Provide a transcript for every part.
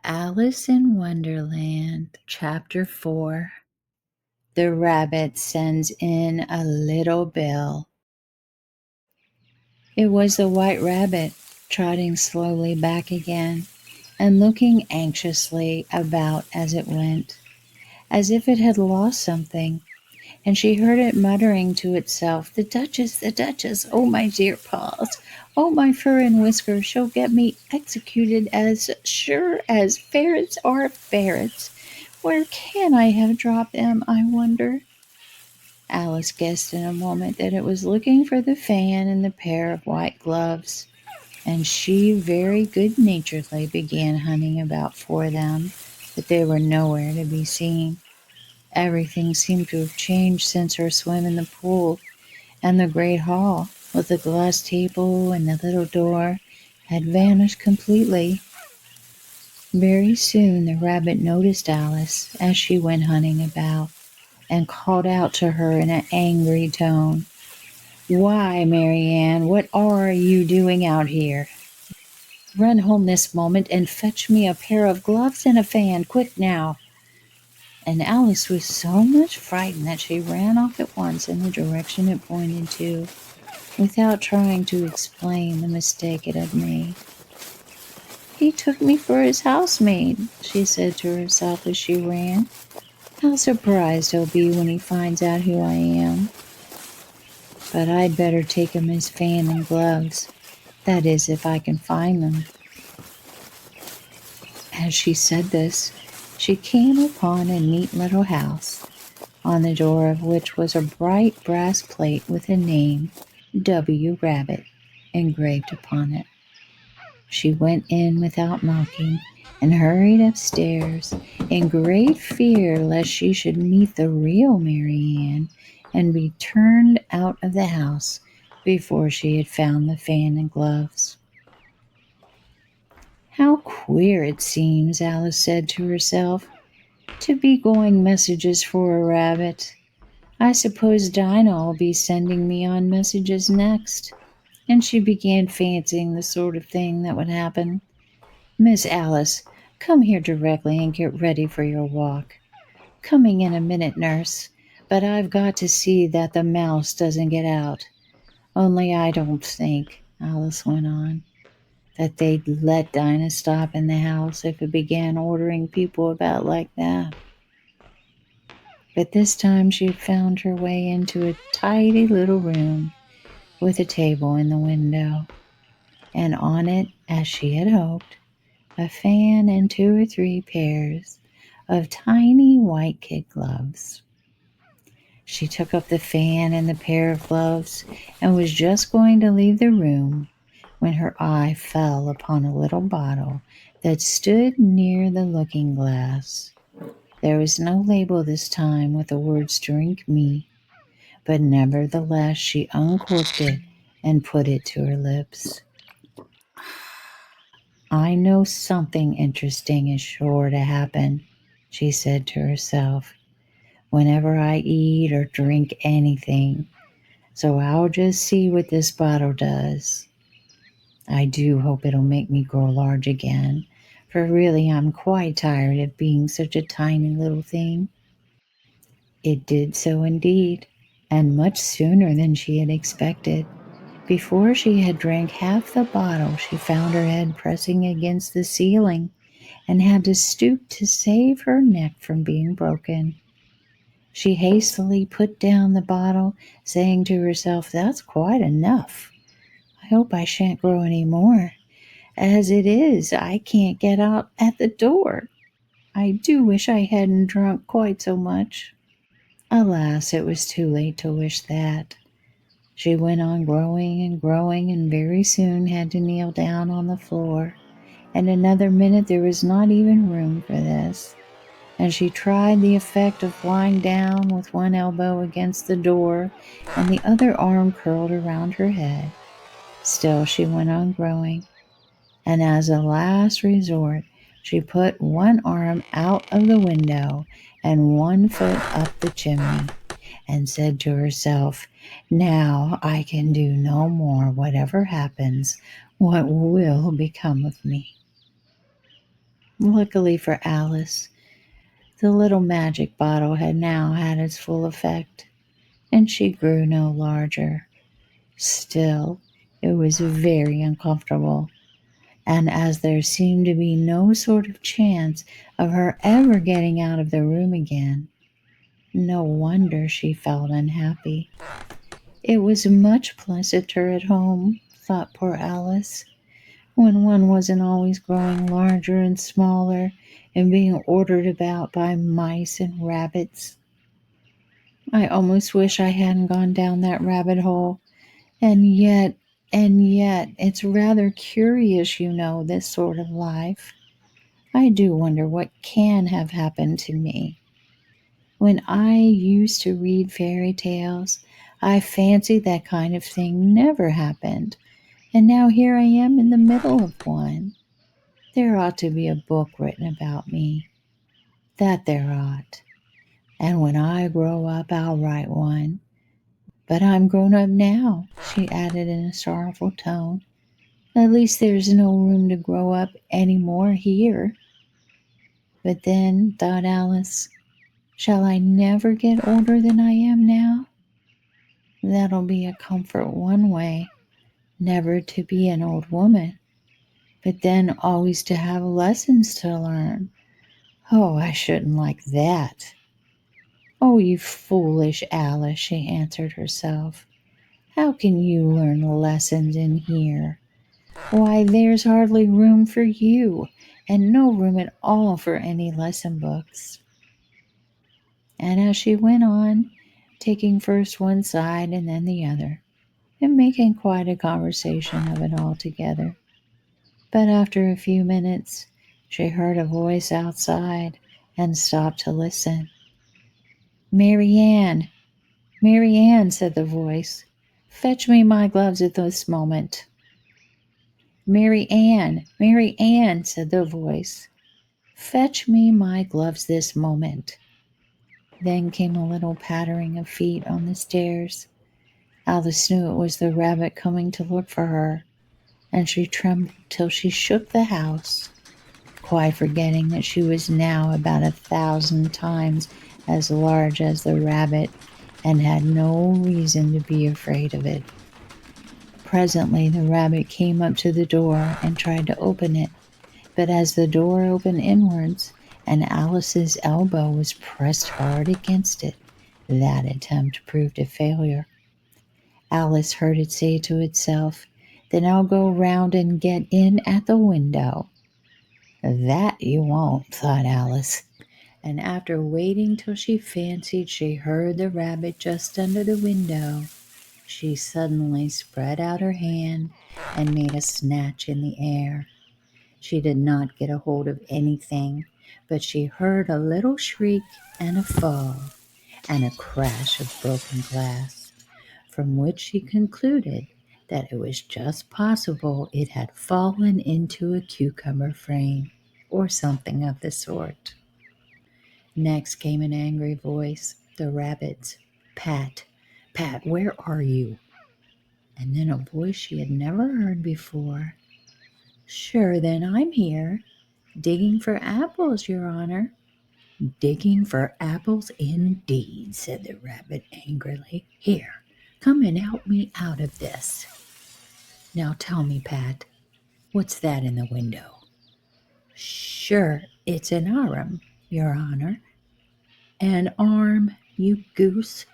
Alice in Wonderland, Chapter 4. The Rabbit Sends in a Little Bill. It was the White Rabbit, trotting slowly back again and looking anxiously about as it went, as if it had lost something, and she heard it muttering to itself, the Duchess, oh my dear paws, oh my fur and whiskers, she'll get me executed as sure as ferrets are ferrets. Where can I have dropped them, I wonder?" Alice guessed in a moment that it was looking for the fan and the pair of white gloves, and she very good-naturedly began hunting about for them, but they were nowhere to be seen. Everything seemed to have changed since her swim in the pool, and the great hall, with the glass table and the little door, had vanished completely. Very soon the rabbit noticed Alice as she went hunting about, and called out to her in an angry tone, "Why, Marianne, what are you doing out here? Run home this moment and fetch me a pair of gloves and a fan, quick now." And Alice was so much frightened that she ran off at once in the direction it pointed to, without trying to explain the mistake it had made. "He took me for his housemaid," she said to herself as she ran. "How surprised he'll be when he finds out who I am. But I'd better take him his fan and gloves, that is, if I can find them." As she said this, she came upon a neat little house, on the door of which was a bright brass plate with a name, W. Rabbit, engraved upon it. She went in without knocking and hurried upstairs, in great fear lest she should meet the real Marianne and be turned out of the house before she had found the fan and gloves. "How queer it seems," Alice said to herself, "to be going messages for a rabbit. I suppose Dinah will be sending me on messages next." And she began fancying the sort of thing that would happen. "Miss Alice, come here directly and get ready for your walk." "Coming in a minute, nurse, but I've got to see that the mouse doesn't get out. Only I don't think," Alice went on, "that they'd let Dinah stop in the house if it began ordering people about like that." But this time she had found her way into a tidy little room with a table in the window, and on it, as she had hoped, a fan and 2 or 3 pairs of tiny white kid gloves. She took up the fan and the pair of gloves and was just going to leave the room when her eye fell upon a little bottle that stood near the looking glass. There was no label this time with the words "Drink Me," but nevertheless she uncorked it and put it to her lips. "I know something interesting is sure to happen," she said to herself, "whenever I eat or drink anything, so I'll just see what this bottle does. I do hope it'll make me grow large again, for really I'm quite tired of being such a tiny little thing." It did so indeed, and much sooner than she had expected. Before she had drank half the bottle, she found her head pressing against the ceiling and had to stoop to save her neck from being broken. She hastily put down the bottle, saying to herself, "That's quite enough. I hope I shan't grow any more. As it is, I can't get out at the door. I do wish I hadn't drunk quite so much." Alas, it was too late to wish that. She went on growing, and very soon had to kneel down on the floor. In another minute there was not even room for this, and she tried the effect of lying down with one elbow against the door and the other arm curled around her head. Still she went on growing, and as a last resort she put one arm out of the window and one foot up the chimney, and said to herself, "Now I can do no more. Whatever happens, what will become of me?" Luckily for Alice, the little magic bottle had now had its full effect, and she grew no larger. Still, it was very uncomfortable, and as there seemed to be no sort of chance of her ever getting out of the room again, no wonder she felt unhappy. It was much pleasanter at home, thought poor Alice, when one wasn't always growing larger and smaller and being ordered about by mice and rabbits. I almost wish I hadn't gone down that rabbit hole. And yet, it's rather curious, this sort of life. I do wonder what can have happened to me. When I used to read fairy tales, I fancied that kind of thing never happened. And now here I am in the middle of one. There ought to be a book written about me. That there ought. And when I grow up, I'll write one. But I'm grown up now, she added in a sorrowful tone. At least there's no room to grow up any more here. But then, thought Alice, shall I never get older than I am now? That'll be a comfort one way, never to be an old woman, but then always to have lessons to learn. Oh, I shouldn't like that. Oh, you foolish Alice, she answered herself. How can you learn lessons in here? Why, there's hardly room for you, and no room at all for any lesson books. And as she went on, taking first one side and then the other, and making quite a conversation of it all together, but after a few minutes, she heard a voice outside and stopped to listen. Mary Ann, Mary Ann, said the voice, fetch me my gloves at this moment. Mary Ann, said the voice, fetch me my gloves this moment. Then came a little pattering of feet on the stairs. Alice knew it was the rabbit coming to look for her, and she trembled till she shook the house, quite forgetting that she was now about 1,000 times as large as the rabbit and had no reason to be afraid of it. Presently the rabbit came up to the door and tried to open it, but as the door opened inwards and Alice's elbow was pressed hard against it, that attempt proved a failure. Alice heard it say to itself, then I'll go round and get in at the window. That you won't, thought Alice, and after waiting till she fancied she heard the rabbit just under the window, she suddenly spread out her hand and made a snatch in the air. She did not get a hold of anything, but she heard a little shriek and a fall and a crash of broken glass, from which she concluded that it was just possible it had fallen into a cucumber frame or something of the sort. Next came an angry voice, the rabbit's. Pat, Pat, where are you? And then a voice she had never heard before. Sure, then I'm here, digging for apples, Your Honor. Digging for apples indeed, said the rabbit angrily. Here, come and help me out of this. Now tell me, Pat, what's that in the window? Sure, it's an arm, Your Honor. An arm, you goose?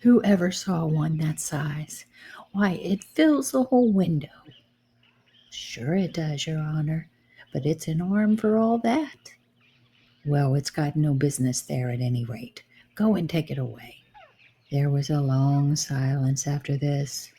Who ever saw one that size? Why, it fills the whole window. Sure it does, Your Honor, but it's an arm for all that. Well, it's got no business there at any rate. Go and take it away. There was a long silence after this,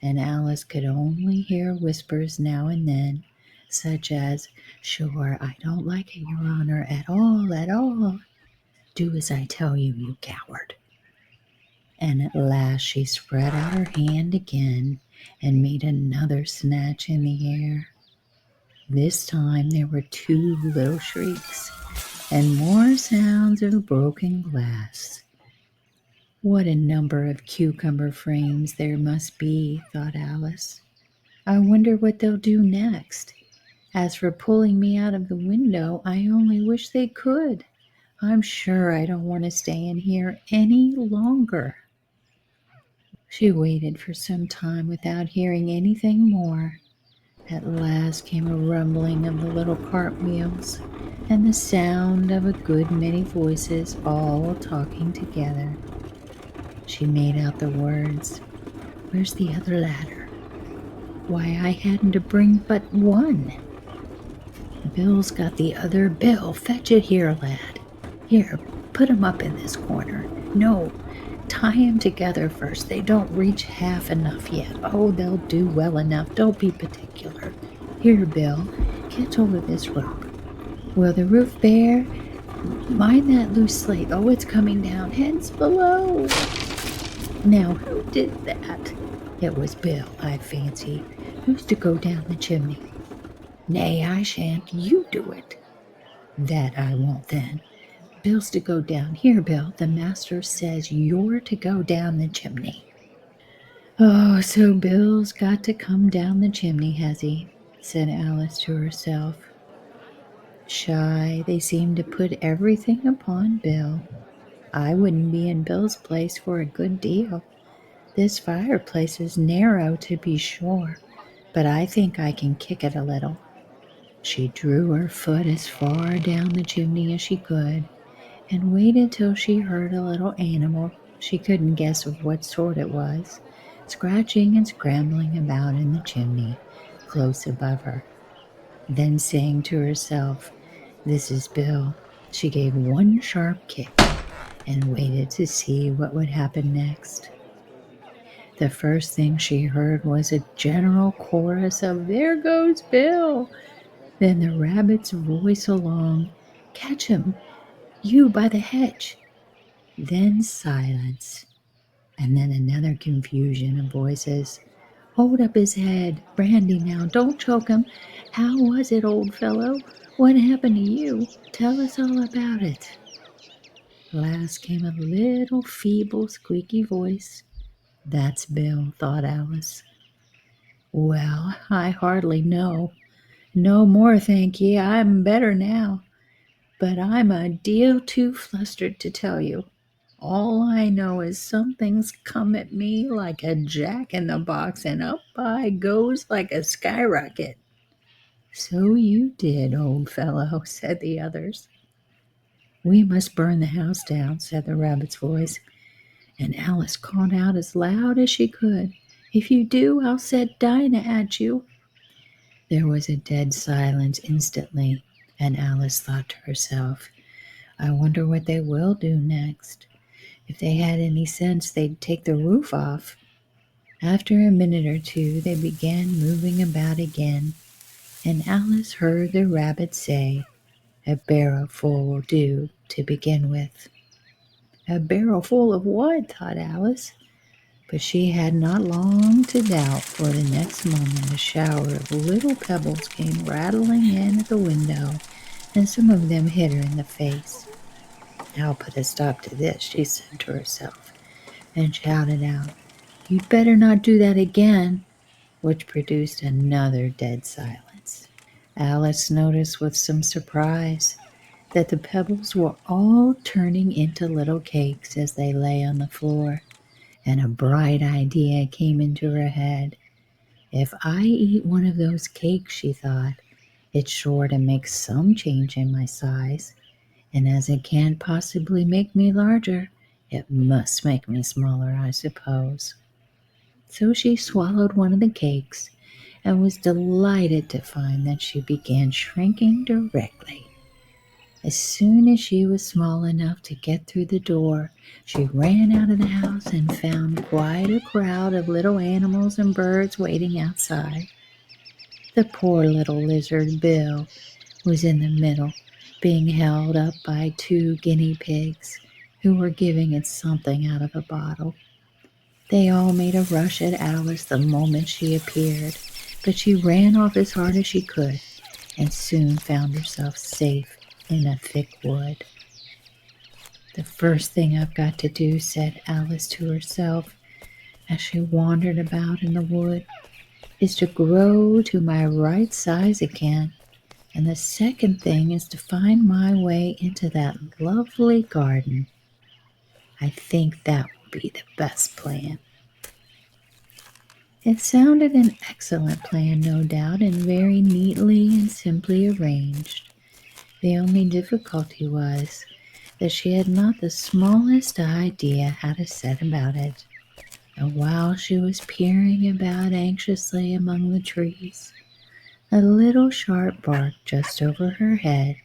and Alice could only hear whispers now and then, such as, Sure, I don't like it, Your Honor, at all, at all. Do as I tell you, you coward. And at last she spread out her hand again and made another snatch in the air. This time there were 2 little shrieks and more sounds of broken glass. What a number of cucumber frames there must be, thought Alice. I wonder what they'll do next. As for pulling me out of the window, I only wish they could. I'm sure I don't want to stay in here any longer." She waited for some time without hearing anything more. At last came a rumbling of the little cartwheels and the sound of a good many voices all talking together. She made out the words, "Where's the other ladder? Why, I hadn't to bring but one. Bill's got the other. Bill, fetch it here, lad. Here, put 'em up in this corner. No, tie 'em together first. They don't reach half enough yet. Oh, they'll do well enough. Don't be particular. Here, Bill, catch hold of this rope. Will the roof bear? Mind that loose slate. Oh, it's coming down. Heads below." Now, who did that? It was Bill, I fancy. Who's to go down the chimney? Nay, I shan't. You do it. That I won't then. Bill's to go down. Here, Bill, the master says you're to go down the chimney. Oh, so Bill's got to come down the chimney, has he? Said Alice to herself. Shy, they seem to put everything upon Bill. I wouldn't be in Bill's place for a good deal. This fireplace is narrow, to be sure, but I think I can kick it a little. She drew her foot as far down the chimney as she could, and waited till she heard a little animal, she couldn't guess of what sort it was, scratching and scrambling about in the chimney, close above her. Then saying to herself, "This is Bill," she gave one sharp kick and waited to see what would happen next. The first thing she heard was a general chorus of "There goes Bill!" Then the rabbit's voice along, "Catch him, you by the hedge." Then silence, and then another confusion of voices. "Hold up his head, Brandy, now, don't choke him. How was it, old fellow? What happened to you? Tell us all about it." Last came a little feeble, squeaky voice. That's Bill, thought Alice. Well, I hardly know. No more, thank ye. I'm better now. But I'm a deal too flustered to tell you. All I know is something's come at me like a jack-in-the-box, and up I goes like a skyrocket. So you did, old fellow, said the others. We must burn the house down, said the rabbit's voice, and Alice called out as loud as she could, If you do, I'll set Dinah at you. There was a dead silence instantly, and Alice thought to herself, I wonder what they will do next. If they had any sense, they'd take the roof off. After a minute or two, they began moving about again, and Alice heard the rabbit say, A barrel full will do to begin with. A barrel full of what? Thought Alice. But she had not long to doubt, for the next moment a shower of little pebbles came rattling in at the window, and some of them hit her in the face. I'll put a stop to this, she said to herself, and shouted out, You'd better not do that again, which produced another dead silence. Alice noticed with some surprise that the pebbles were all turning into little cakes as they lay on the floor, and a bright idea came into her head. If I eat one of those cakes, she thought, it's sure to make some change in my size, and as it can't possibly make me larger, it must make me smaller, I suppose. So she swallowed one of the cakes and was delighted to find that she began shrinking directly. As soon as she was small enough to get through the door, she ran out of the house and found quite a crowd of little animals and birds waiting outside. The poor little lizard Bill was in the middle, being held up by 2 guinea pigs who were giving it something out of a bottle. They all made a rush at Alice the moment she appeared, but she ran off as hard as she could and soon found herself safe in a thick wood. The first thing I've got to do, said Alice to herself as she wandered about in the wood, is to grow to my right size again. And the second thing is to find my way into that lovely garden. I think that will be the best plan." It sounded an excellent plan, no doubt, and very neatly and simply arranged. The only difficulty was that she had not the smallest idea how to set about it. And while she was peering about anxiously among the trees, a little sharp bark just over her head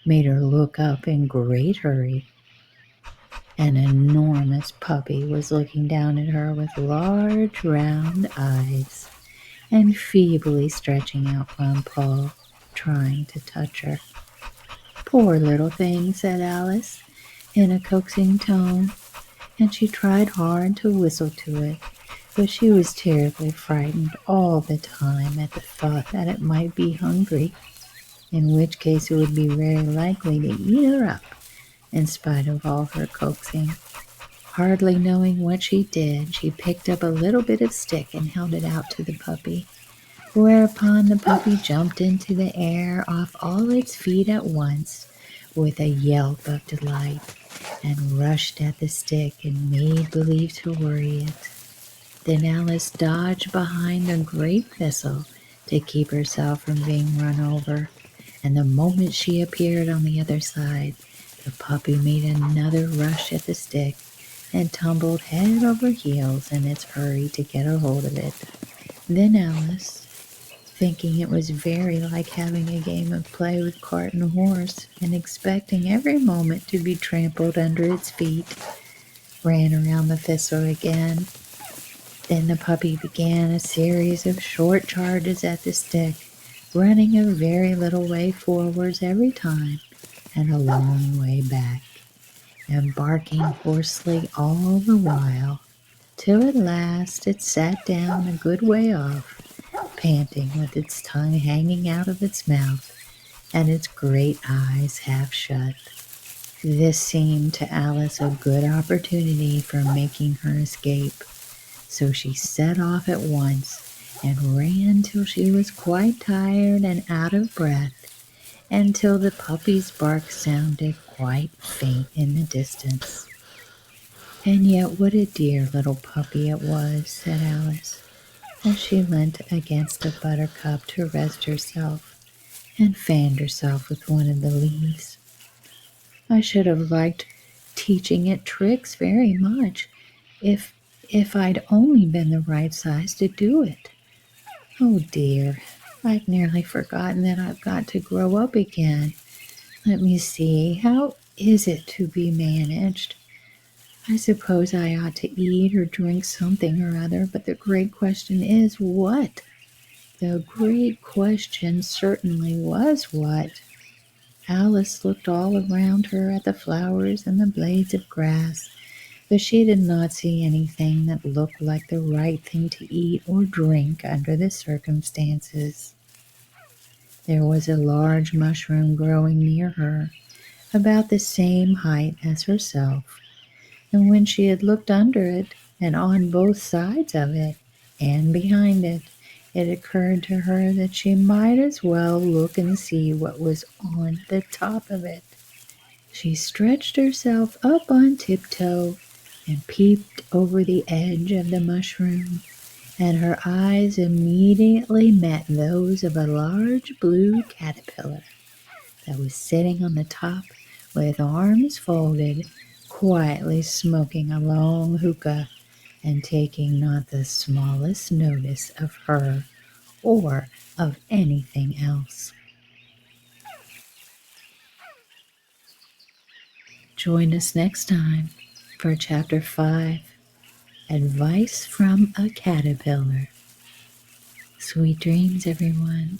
made her look up in great hurry. An enormous puppy was looking down at her with large round eyes and feebly stretching out one paw, trying to touch her. "Poor little thing," said Alice in a coaxing tone, and she tried hard to whistle to it, but she was terribly frightened all the time at the thought that it might be hungry, in which case it would be very likely to eat her up, in spite of all her coaxing. Hardly knowing what she did, she picked up a little bit of stick and held it out to the puppy, whereupon the puppy jumped into the air off all its feet at once with a yelp of delight and rushed at the stick and made believe to worry it. Then Alice dodged behind a great thistle to keep herself from being run over, and the moment she appeared on the other side, the puppy made another rush at the stick and tumbled head over heels in its hurry to get a hold of it. Then Alice, thinking it was very like having a game of play with cart and horse, and expecting every moment to be trampled under its feet, ran around the thistle again. Then the puppy began a series of short charges at the stick, running a very little way forwards every time and a long way back, and barking hoarsely all the while, till at last it sat down a good way off, panting with its tongue hanging out of its mouth and its great eyes half shut. This seemed to Alice a good opportunity for making her escape, so she set off at once and ran till she was quite tired and out of breath, and till the puppy's bark sounded quite faint in the distance. "And yet what a dear little puppy it was," said Alice, as she leant against a buttercup to rest herself and fanned herself with one of the leaves. "I should have liked teaching it tricks very much if I'd only been the right size to do it. Oh dear, I've nearly forgotten that I've got to grow up again. Let me see, how is it to be managed? I suppose I ought to eat or drink something or other, but the great question is what? The great question certainly was what." Alice looked all around her at the flowers and the blades of grass, but she did not see anything that looked like the right thing to eat or drink under the circumstances. There was a large mushroom growing near her, about the same height as herself, and when she had looked under it and on both sides of it and behind it, it occurred to her that she might as well look and see what was on the top of it. She stretched herself up on tiptoe and peeped over the edge of the mushroom, and her eyes immediately met those of a large blue caterpillar that was sitting on the top with arms folded, quietly smoking a long hookah and taking not the smallest notice of her or of anything else. Join us next time for Chapter 5, Advice from a Caterpillar. Sweet dreams, everyone.